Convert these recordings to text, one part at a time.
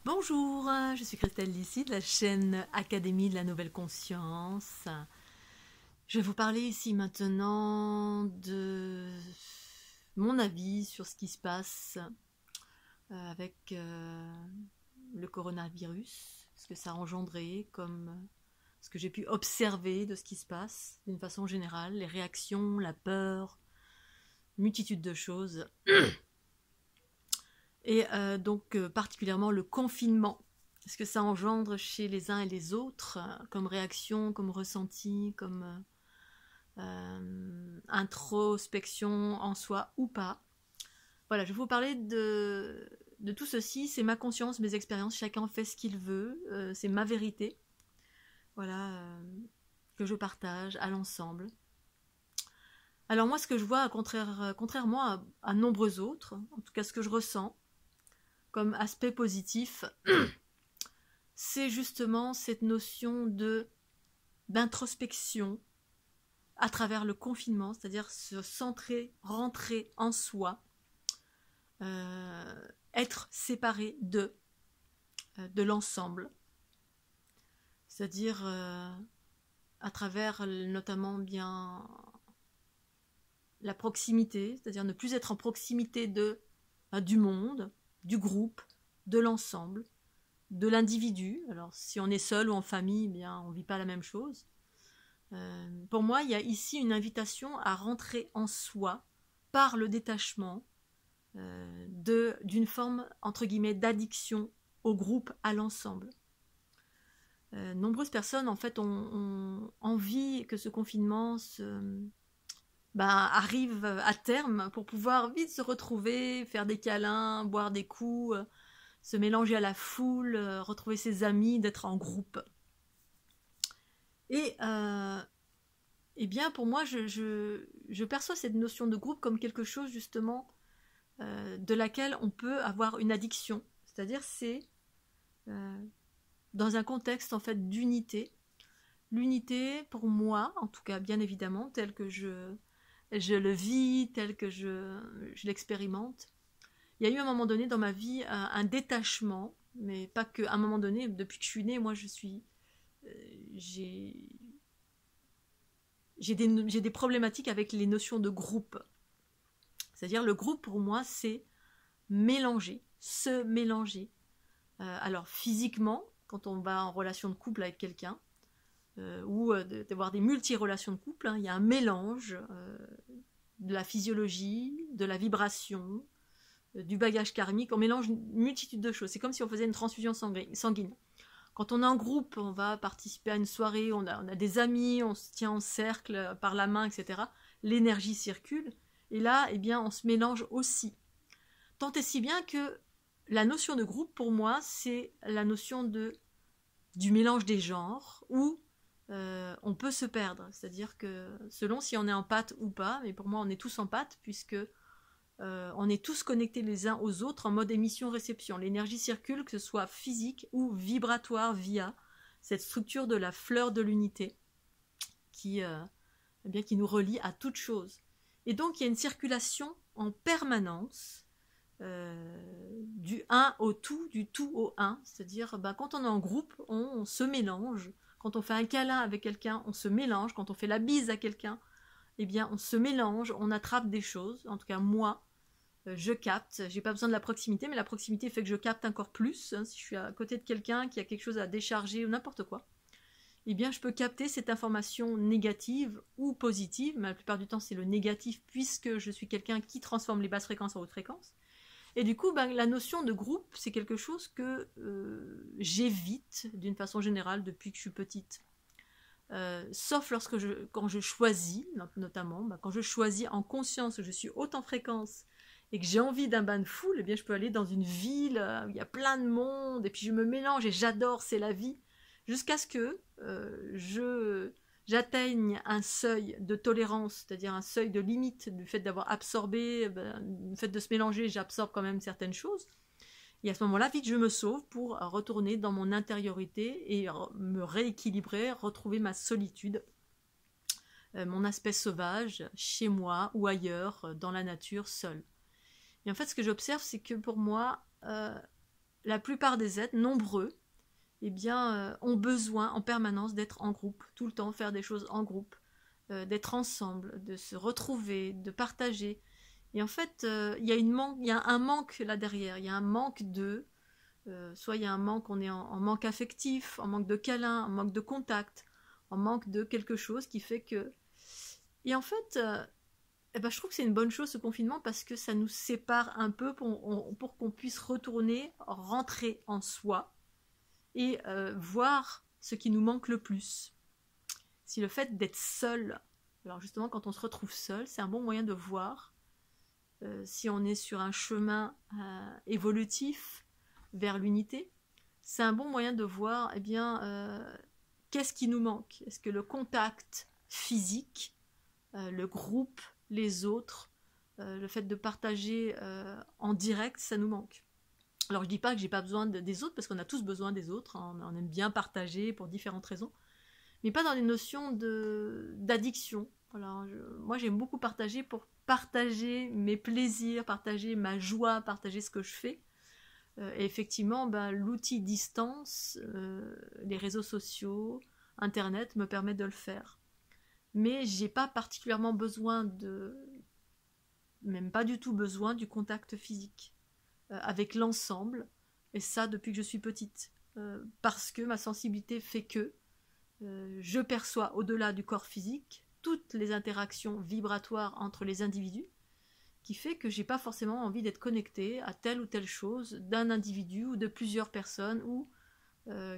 Bonjour, je suis Christelle Lissy de la chaîne Académie de la Nouvelle Conscience. Je vais vous parler ici maintenant de mon avis sur ce qui se passe avec le coronavirus, ce que ça a engendré, comme ce que j'ai pu observer de ce qui se passe d'une façon générale, les réactions, la peur, multitude de choses. Et donc particulièrement le confinement, ce que ça engendre chez les uns et les autres, comme réaction, comme ressenti, comme introspection en soi ou pas. Voilà, je vais vous parler de tout ceci, c'est ma conscience, mes expériences, chacun fait ce qu'il veut, c'est ma vérité, voilà, que je partage à l'ensemble. Alors moi, ce que je vois, contrairement à nombreux autres, en tout cas ce que je ressens, comme aspect positif, c'est justement cette notion d'introspection à travers le confinement, c'est-à-dire se centrer, rentrer en soi, être séparé de l'ensemble, c'est-à-dire à travers notamment bien la proximité, c'est-à-dire ne plus être en proximité du monde, du groupe, de l'ensemble, de l'individu. Alors si on est seul ou en famille, eh bien on ne vit pas la même chose. Pour moi, il y a ici une invitation à rentrer en soi par le détachement d'une forme, entre guillemets, d'addiction au groupe, à l'ensemble. Nombreuses personnes, en fait, ont envie que ce confinement arrive à terme pour pouvoir vite se retrouver, faire des câlins, boire des coups, se mélanger à la foule, retrouver ses amis, d'être en groupe. Et bien pour moi, je perçois cette notion de groupe comme quelque chose justement de laquelle on peut avoir une addiction. C'est-à-dire c'est dans un contexte en fait d'unité. L'unité pour moi, en tout cas bien évidemment, telle que je le vis, telle que je l'expérimente. Il y a eu un moment donné dans ma vie un détachement, mais pas qu'à un moment donné, depuis que je suis née, moi j'ai des problématiques avec les notions de groupe. C'est-à-dire le groupe pour moi c'est mélanger, se mélanger. Alors physiquement, quand on va en relation de couple avec quelqu'un, ou d'avoir des multi-relations de couple, hein, il y a un mélange de la physiologie, de la vibration, du bagage karmique, on mélange une multitude de choses. C'est comme si on faisait une transfusion sanguine. Quand on est en groupe, on va participer à une soirée, on a des amis, on se tient en cercle par la main, etc. L'énergie circule, et là, eh bien, on se mélange aussi. Tant et si bien que la notion de groupe, pour moi, c'est la notion du mélange des genres, où on peut se perdre. C'est-à-dire que selon si on est en pâte ou pas, mais pour moi, on est tous en pâte, puisque on est tous connectés les uns aux autres en mode émission-réception. L'énergie circule, que ce soit physique ou vibratoire, via cette structure de la fleur de l'unité qui nous relie à toute chose. Et donc il y a une circulation en permanence du un au tout, du tout au un. C'est-à-dire quand on est en groupe, on se mélange. Quand on fait un câlin avec quelqu'un, on se mélange. Quand on fait la bise à quelqu'un, eh bien on se mélange, on attrape des choses. En tout cas moi, je capte, j'ai pas besoin de la proximité, mais la proximité fait que je capte encore plus, hein, si je suis à côté de quelqu'un qui a quelque chose à décharger ou n'importe quoi, eh bien je peux capter cette information négative ou positive, mais la plupart du temps c'est le négatif puisque je suis quelqu'un qui transforme les basses fréquences en hautes fréquences. Et du coup, la notion de groupe, c'est quelque chose que j'évite d'une façon générale depuis que je suis petite. Sauf quand je choisis, notamment, quand je choisis en conscience que je suis haute en fréquence et que j'ai envie d'un bain de foule, eh bien je peux aller dans une ville où il y a plein de monde et puis je me mélange et j'adore, c'est la vie, jusqu'à ce que j'atteigne un seuil de tolérance, c'est-à-dire un seuil de limite du fait d'avoir absorbé, du fait de se mélanger, j'absorbe quand même certaines choses. Et à ce moment-là, vite, je me sauve pour retourner dans mon intériorité et me rééquilibrer, retrouver ma solitude, mon aspect sauvage, chez moi ou ailleurs, dans la nature, seul. Et en fait, ce que j'observe, c'est que pour moi, la plupart des êtres, nombreux, eh bien, ont besoin en permanence d'être en groupe, tout le temps, faire des choses en groupe, d'être ensemble, de se retrouver, de partager. Et en fait, il y a un manque là derrière, il y a un manque de... soit il y a un manque, on est en manque affectif, en manque de câlin, en manque de contact, en manque de quelque chose qui fait que... Et en fait, eh ben, je trouve que c'est une bonne chose ce confinement parce que ça nous sépare un peu pour qu'on puisse retourner, rentrer en soi et voir ce qui nous manque le plus. Si le fait d'être seul, alors justement quand on se retrouve seul, c'est un bon moyen de voir si on est sur un chemin évolutif vers l'unité, c'est un bon moyen de voir eh bien, qu'est-ce qui nous manque. Est-ce que le contact physique, le groupe, les autres, le fait de partager en direct, ça nous manque. Alors je dis pas que j'ai pas besoin des autres, parce qu'on a tous besoin des autres, hein, on aime bien partager pour différentes raisons, mais pas dans les notions d'addiction. Voilà, moi j'aime beaucoup partager pour partager mes plaisirs, partager ma joie, partager ce que je fais. Et effectivement, l'outil distance, les réseaux sociaux, Internet me permet de le faire. Mais j'ai pas particulièrement besoin même pas du tout besoin du contact physique avec l'ensemble, et ça depuis que je suis petite. Parce que ma sensibilité fait que je perçois au-delà du corps physique toutes les interactions vibratoires entre les individus, qui fait que j'ai pas forcément envie d'être connectée à telle ou telle chose d'un individu ou de plusieurs personnes ou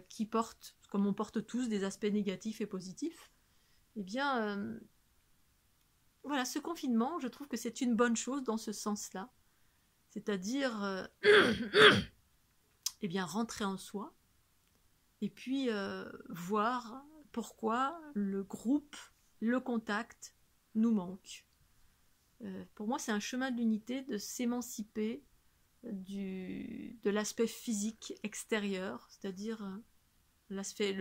qui portent, comme on porte tous, des aspects négatifs et positifs. Eh bien, voilà, ce confinement, je trouve que c'est une bonne chose dans ce sens-là. C'est-à-dire, eh bien, rentrer en soi et puis voir pourquoi le groupe, le contact nous manque. Pour moi, c'est un chemin de l'unité de s'émanciper de l'aspect physique extérieur, c'est-à-dire l'aspect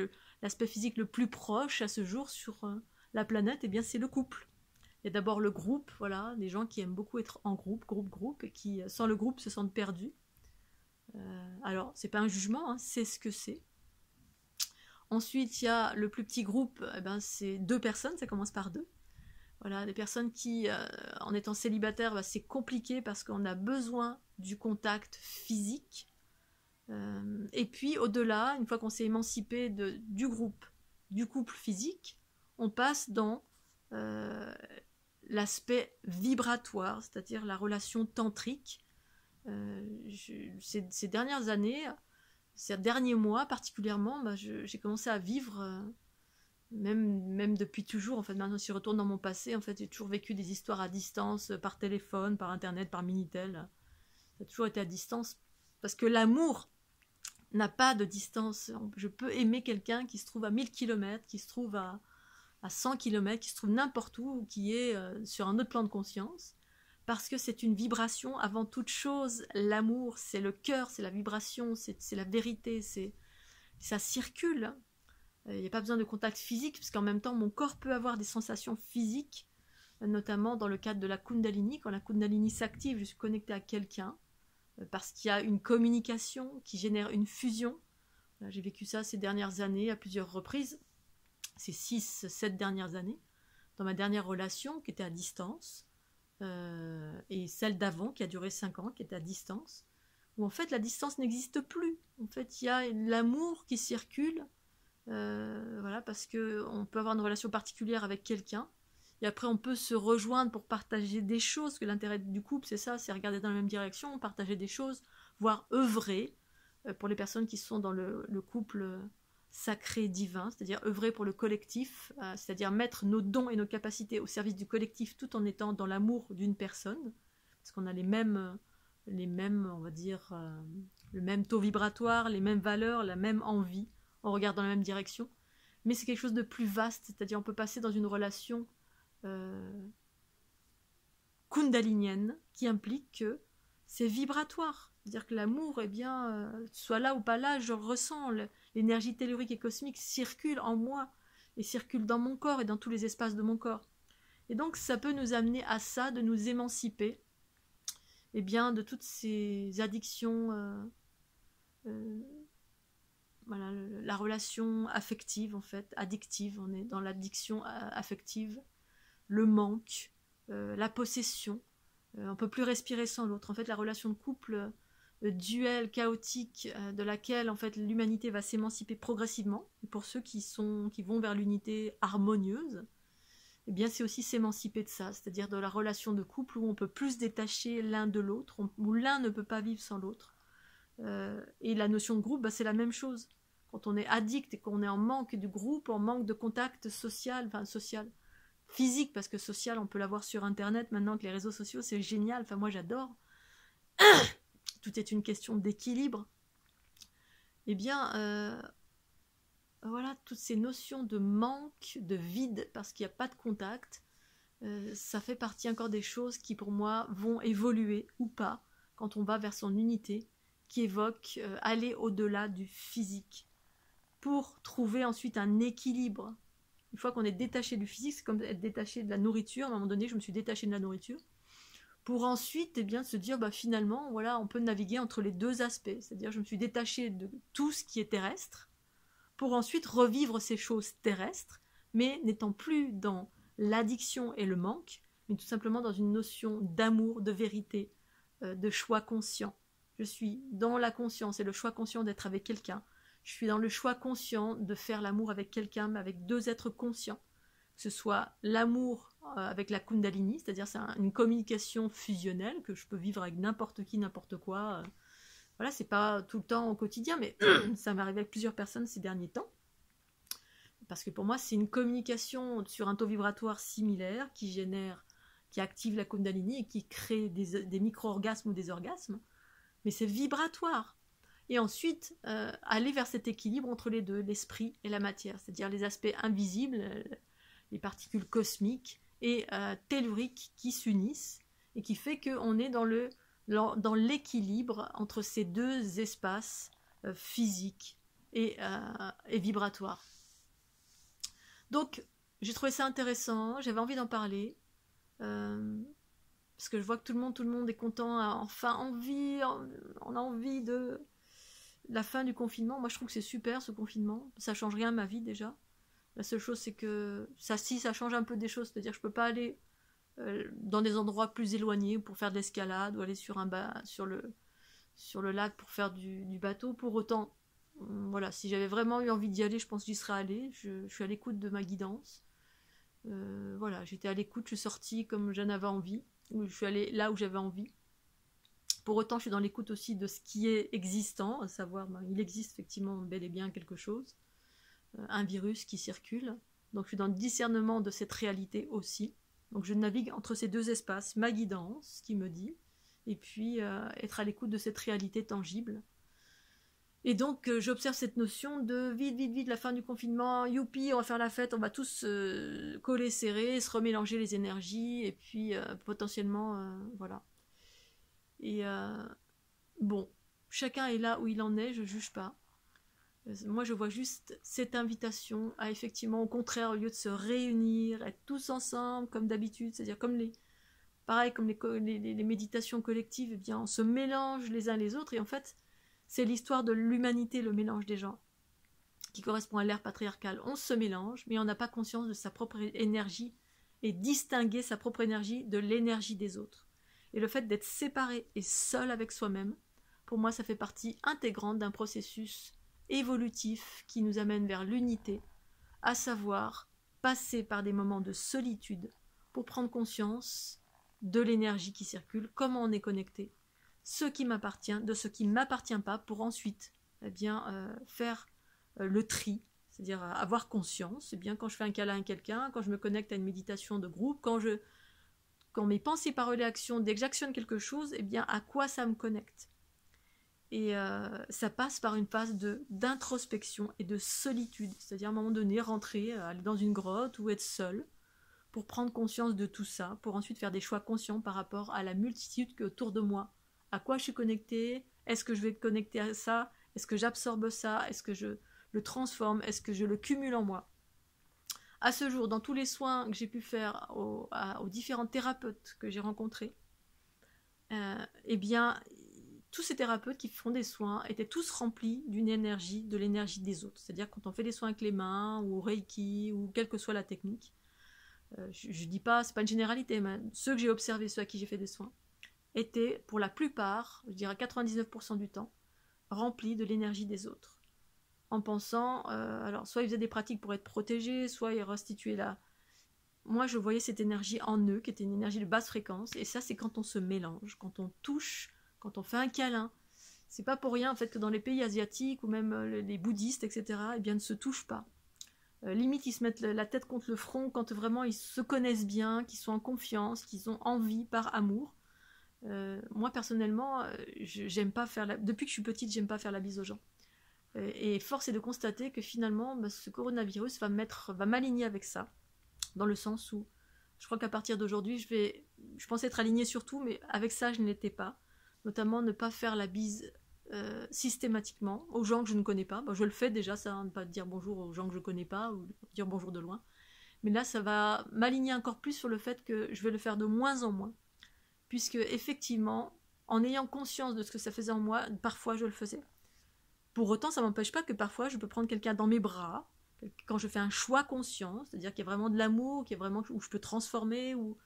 physique le plus proche à ce jour sur la planète, eh bien, c'est le couple. Il y a d'abord le groupe, voilà, des gens qui aiment beaucoup être en groupe, et qui, sans le groupe, se sentent perdus. Alors, c'est pas un jugement, hein, c'est ce que c'est. Ensuite, il y a le plus petit groupe, eh ben, c'est 2 personnes, ça commence par 2. Voilà, des personnes qui, en étant célibataires, c'est compliqué parce qu'on a besoin du contact physique. Et puis, au-delà, une fois qu'on s'est émancipé du groupe, du couple physique, on passe dans l'aspect vibratoire, c'est-à-dire la relation tantrique. Ces dernières années, ces derniers mois particulièrement, j'ai commencé à vivre... Même depuis toujours, en fait, maintenant si je retourne dans mon passé, en fait, j'ai toujours vécu des histoires à distance, par téléphone, par internet, par Minitel. Ça a toujours été à distance, parce que l'amour n'a pas de distance. Je peux aimer quelqu'un qui se trouve à 1000 km, qui se trouve à 100 km, qui se trouve n'importe où, ou qui est sur un autre plan de conscience, parce que c'est une vibration avant toute chose. L'amour, c'est le cœur, c'est la vibration, c'est la vérité, ça circule. Il n'y a pas besoin de contact physique, parce qu'en même temps, mon corps peut avoir des sensations physiques, notamment dans le cadre de la Kundalini. Quand la Kundalini s'active, je suis connectée à quelqu'un, parce qu'il y a une communication qui génère une fusion. J'ai vécu ça ces dernières années, à plusieurs reprises, ces 6-7 dernières années, dans ma dernière relation, qui était à distance, et celle d'avant, qui a duré 5 ans, qui était à distance, où en fait la distance n'existe plus. En fait, il y a l'amour qui circule, voilà, parce qu'on peut avoir une relation particulière avec quelqu'un et après on peut se rejoindre pour partager des choses, que l'intérêt du couple c'est ça, c'est regarder dans la même direction, partager des choses, voire œuvrer pour les personnes qui sont dans le couple sacré divin, c'est-à-dire œuvrer pour le collectif, c'est-à-dire mettre nos dons et nos capacités au service du collectif tout en étant dans l'amour d'une personne, parce qu'on a les mêmes on va dire le même taux vibratoire, les mêmes valeurs, la même envie, on regarde dans la même direction, mais c'est quelque chose de plus vaste, c'est-à-dire on peut passer dans une relation kundalinienne qui implique que c'est vibratoire, c'est-à-dire que l'amour, eh bien, soit là ou pas là, je le ressens, l'énergie tellurique et cosmique circule en moi et circule dans mon corps et dans tous les espaces de mon corps. Et donc ça peut nous amener à ça, de nous émanciper, eh bien, de toutes ces addictions voilà, la relation affective en fait, addictive, on est dans l'addiction affective, le manque, la possession, on peut plus respirer sans l'autre. En fait, la relation de couple duel, chaotique, de laquelle en fait l'humanité va s'émanciper progressivement. Et pour ceux qui vont vers l'unité harmonieuse, eh bien c'est aussi s'émanciper de ça, c'est-à-dire de la relation de couple où on peut plus se détacher l'un de l'autre, où l'un ne peut pas vivre sans l'autre. Et la notion de groupe, bah, c'est la même chose. Quand on est addict et qu'on est en manque du groupe, en manque de contact social, enfin social, physique, parce que social, on peut l'avoir sur Internet, maintenant que les réseaux sociaux, c'est génial, enfin moi j'adore. Tout est une question d'équilibre. Eh bien, voilà, toutes ces notions de manque, de vide, parce qu'il n'y a pas de contact, ça fait partie encore des choses qui, pour moi, vont évoluer ou pas quand on va vers son unité, qui évoque aller au-delà du physique, pour trouver ensuite un équilibre. Une fois qu'on est détaché du physique, c'est comme être détaché de la nourriture. À un moment donné, je me suis détachée de la nourriture. Pour ensuite eh bien, se dire, bah, finalement, voilà, on peut naviguer entre les deux aspects. C'est-à-dire, je me suis détachée de tout ce qui est terrestre, pour ensuite revivre ces choses terrestres, mais n'étant plus dans l'addiction et le manque, mais tout simplement dans une notion d'amour, de vérité, de choix conscient. Je suis dans la conscience et le choix conscient d'être avec quelqu'un. Je suis dans le choix conscient de faire l'amour avec quelqu'un, mais avec deux êtres conscients. Que ce soit l'amour avec la Kundalini, c'est-à-dire c'est une communication fusionnelle que je peux vivre avec n'importe qui, n'importe quoi. Voilà, c'est pas tout le temps au quotidien, mais ça m'est arrivé avec plusieurs personnes ces derniers temps. Parce que pour moi, c'est une communication sur un taux vibratoire similaire qui active la Kundalini et qui crée des micro-orgasmes ou des orgasmes. Mais c'est vibratoire. Et ensuite, aller vers cet équilibre entre les deux, l'esprit et la matière, c'est-à-dire les aspects invisibles, les particules cosmiques et telluriques qui s'unissent et qui fait qu'on est dans l'équilibre entre ces deux espaces physiques et vibratoires. Donc, j'ai trouvé ça intéressant, j'avais envie d'en parler, parce que je vois que tout le monde est content, on a envie de la fin du confinement. Moi, je trouve que c'est super, ce confinement, ça change rien à ma vie déjà. La seule chose, c'est que ça change un peu des choses, c'est-à-dire que je peux pas aller dans des endroits plus éloignés pour faire de l'escalade ou aller sur le lac pour faire du bateau. Pour autant, voilà, si j'avais vraiment eu envie d'y aller, je pense que j'y serais allée. Je suis à l'écoute de ma guidance. Voilà, j'étais à l'écoute, je suis sortie comme j'en avais envie, ou je suis allée là où j'avais envie. Pour autant, je suis dans l'écoute aussi de ce qui est existant, à savoir, il existe effectivement bel et bien quelque chose, un virus qui circule. Donc je suis dans le discernement de cette réalité aussi. Donc je navigue entre ces deux espaces, ma guidance qui me dit, et puis être à l'écoute de cette réalité tangible. Et donc j'observe cette notion de vite, la fin du confinement, youpi, on va faire la fête, on va tous coller serrés, se remélanger les énergies, et puis potentiellement, voilà. Et bon, chacun est là où il en est, je juge pas. Moi, je vois juste cette invitation à effectivement, au contraire, au lieu de se réunir, être tous ensemble, comme d'habitude, c'est-à-dire comme les méditations collectives, eh bien, on se mélange les uns les autres, et en fait, c'est l'histoire de l'humanité, le mélange des gens, qui correspond à l'ère patriarcale. On se mélange, mais on n'a pas conscience de sa propre énergie, et distinguer sa propre énergie de l'énergie des autres. Et le fait d'être séparé et seul avec soi-même, pour moi, ça fait partie intégrante d'un processus évolutif qui nous amène vers l'unité, à savoir passer par des moments de solitude pour prendre conscience de l'énergie qui circule, comment on est connecté, ce qui m'appartient, de ce qui ne m'appartient pas, pour ensuite faire le tri, c'est-à-dire avoir conscience. Quand je fais un câlin à quelqu'un, quand je me connecte à une méditation de groupe, quand mes pensées, paroles et actions, dès que j'actionne quelque chose, à quoi ça me connecte. Et ça passe par une phase d'introspection et de solitude, c'est-à-dire à un moment donné, rentrer, aller dans une grotte ou être seul, pour prendre conscience de tout ça, pour ensuite faire des choix conscients par rapport à la multitude qui est autour de moi. À quoi je suis connectée? Est-ce que je vais être connectée à ça? Est-ce que j'absorbe ça? Est-ce que je le transforme? Est-ce que je le cumule en moi? À ce jour, dans tous les soins que j'ai pu faire aux différents thérapeutes que j'ai rencontrés, tous ces thérapeutes qui font des soins étaient tous remplis d'une énergie, de l'énergie des autres. C'est-à-dire quand on fait des soins avec les mains, ou Reiki, ou quelle que soit la technique, je dis pas, c'est pas une généralité, mais ceux que j'ai observés, ceux à qui j'ai fait des soins, étaient pour la plupart, je dirais 99% du temps, remplis de l'énergie des autres. En pensant, alors soit ils faisaient des pratiques pour être protégés, soit ils restituaient la... Moi je voyais cette énergie en eux, qui était une énergie de basse fréquence, et ça c'est quand on se mélange, quand on touche, quand on fait un câlin. C'est pas pour rien en fait que dans les pays asiatiques, ou même les bouddhistes, etc., eh bien ne se touchent pas. Limite ils se mettent la tête contre le front quand vraiment ils se connaissent bien, qu'ils sont en confiance, qu'ils ont envie par amour. Moi personnellement, j'aime pas faire depuis que je suis petite, j'aime pas faire la bise aux gens. Et force est de constater que finalement, ce coronavirus va m'aligner avec ça, dans le sens où je crois qu'à partir d'aujourd'hui, je pensais être alignée sur tout, mais avec ça, je ne l'étais pas. Notamment ne pas faire la bise systématiquement aux gens que je ne connais pas. Je le fais déjà, ça, ne pas dire bonjour aux gens que je ne connais pas, ou dire bonjour de loin. Mais là, ça va m'aligner encore plus sur le fait que je vais le faire de moins en moins. Puisque, effectivement, en ayant conscience de ce que ça faisait en moi, parfois je le faisais. Pour autant, ça ne m'empêche pas que parfois je peux prendre quelqu'un dans mes bras, quand je fais un choix conscient, c'est-à-dire qu'il y a vraiment de l'amour, qu'il y a vraiment où je peux transformer, ou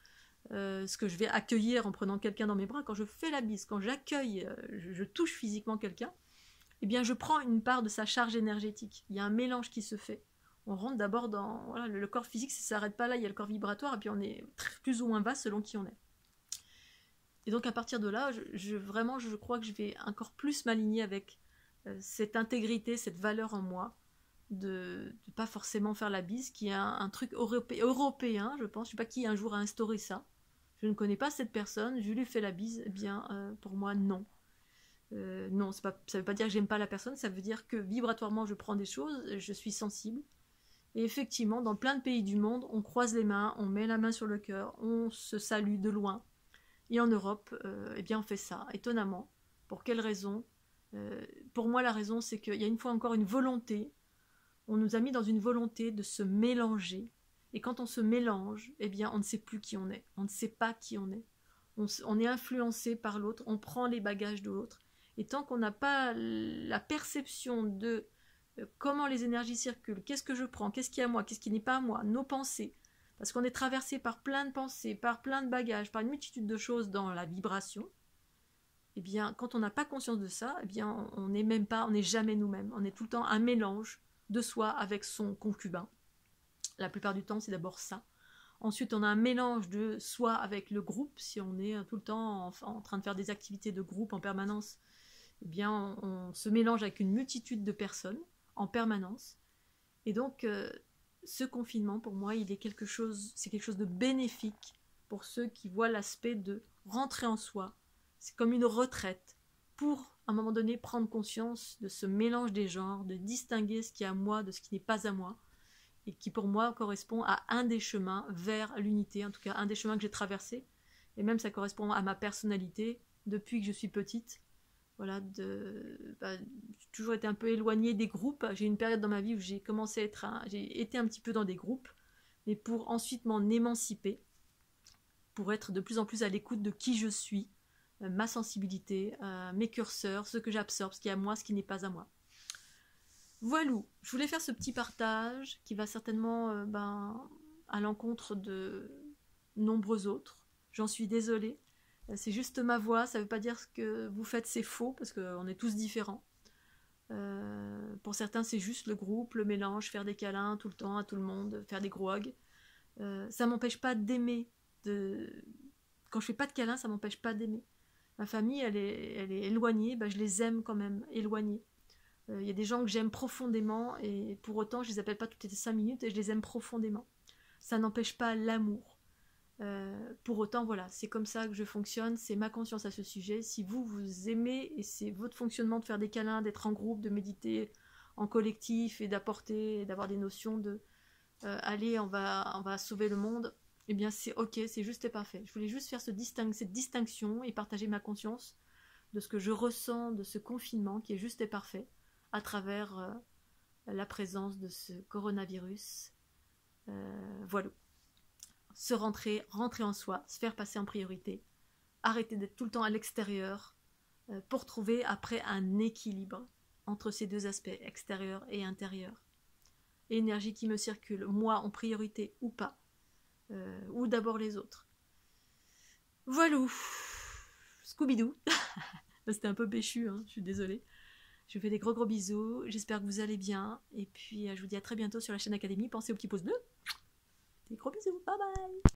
ce que je vais accueillir en prenant quelqu'un dans mes bras. Quand je fais la bise, quand j'accueille, je touche physiquement quelqu'un, eh bien je prends une part de sa charge énergétique. Il y a un mélange qui se fait. On rentre d'abord dans... Voilà, le corps physique, ça ne s'arrête pas là, il y a le corps vibratoire, et puis on est plus ou moins bas selon qui on est. Et donc à partir de là, je crois que je vais encore plus m'aligner avec cette intégrité, cette valeur en moi, de pas forcément faire la bise, qui est un truc européen, je pense. Je ne sais pas qui un jour a instauré ça. Je ne connais pas cette personne, je lui fais la bise. Eh bien, pour moi, non. Non, ça ne veut pas dire que j'aime pas la personne, ça veut dire que vibratoirement, je prends des choses, je suis sensible. Et effectivement, dans plein de pays du monde, on croise les mains, on met la main sur le cœur, on se salue de loin. Et en Europe, eh bien, on fait ça, étonnamment. Pour quelle raison ? Pour moi, la raison, c'est qu'il y a une fois encore une volonté. On nous a mis dans une volonté de se mélanger. Et quand on se mélange, eh bien, on ne sait plus qui on est. On ne sait pas qui on est. On est influencé par l'autre. On prend les bagages de l'autre. Et tant qu'on n'a pas la perception de comment les énergies circulent, qu'est-ce que je prends, qu'est-ce qui est à moi, qu'est-ce qui n'est pas à moi, nos pensées, parce qu'on est traversé par plein de pensées, par plein de bagages, par une multitude de choses dans la vibration, eh bien, quand on n'a pas conscience de ça, eh bien, on n'est jamais nous-mêmes. On est tout le temps un mélange de soi avec son concubin. La plupart du temps, c'est d'abord ça. Ensuite, on a un mélange de soi avec le groupe. Si on est tout le temps en train de faire des activités de groupe en permanence, eh bien, on se mélange avec une multitude de personnes en permanence. Et donc, ce confinement, pour moi, c'est quelque chose de bénéfique pour ceux qui voient l'aspect de rentrer en soi. C'est comme une retraite pour, à un moment donné, prendre conscience de ce mélange des genres, de distinguer ce qui est à moi de ce qui n'est pas à moi, et qui, pour moi, correspond à un des chemins vers l'unité, en tout cas, un des chemins que j'ai traversés. Et même, ça correspond à ma personnalité depuis que je suis petite. Voilà, j'ai toujours été un peu éloignée des groupes. J'ai eu une période dans ma vie où j'ai été un petit peu dans des groupes, mais pour ensuite m'en émanciper, pour être de plus en plus à l'écoute de qui je suis, ma sensibilité, mes curseurs, ce que j'absorbe, ce qui est à moi, ce qui n'est pas à moi. Voilà, je voulais faire ce petit partage qui va certainement à l'encontre de nombreux autres. J'en suis désolée. C'est juste ma voix, ça ne veut pas dire ce que vous faites c'est faux, parce qu'on est tous différents. Pour certains, c'est juste le groupe, le mélange, faire des câlins tout le temps à tout le monde, faire des gros hugs. Ça ne m'empêche pas d'aimer. Quand je fais pas de câlins, ça ne m'empêche pas d'aimer. Ma famille, elle est éloignée, je les aime quand même, éloignés. Y a des gens que j'aime profondément, et pour autant, je les appelle pas toutes les 5 minutes, et je les aime profondément. Ça n'empêche pas l'amour. Pour autant, voilà, c'est comme ça que je fonctionne, c'est ma conscience à ce sujet. Si vous aimez, et c'est votre fonctionnement de faire des câlins, d'être en groupe, de méditer en collectif, et d'apporter, et d'avoir des notions de allez, on va sauver le monde, eh bien c'est ok, c'est juste et parfait. Je voulais juste faire cette distinction et partager ma conscience de ce que je ressens de ce confinement qui est juste et parfait à travers la présence de ce coronavirus. Voilà. Rentrer en soi, se faire passer en priorité, arrêter d'être tout le temps à l'extérieur, pour trouver après un équilibre entre ces deux aspects, extérieur et intérieur. Énergie qui me circule, moi en priorité ou pas, ou d'abord les autres. Voilà, Scooby-Doo. C'était un peu péchu, hein, je suis désolée. Je vous fais des gros bisous, j'espère que vous allez bien, et puis je vous dis à très bientôt sur la chaîne Académie, pensez aux petits pouces bleus. Des gros bisous, bye bye.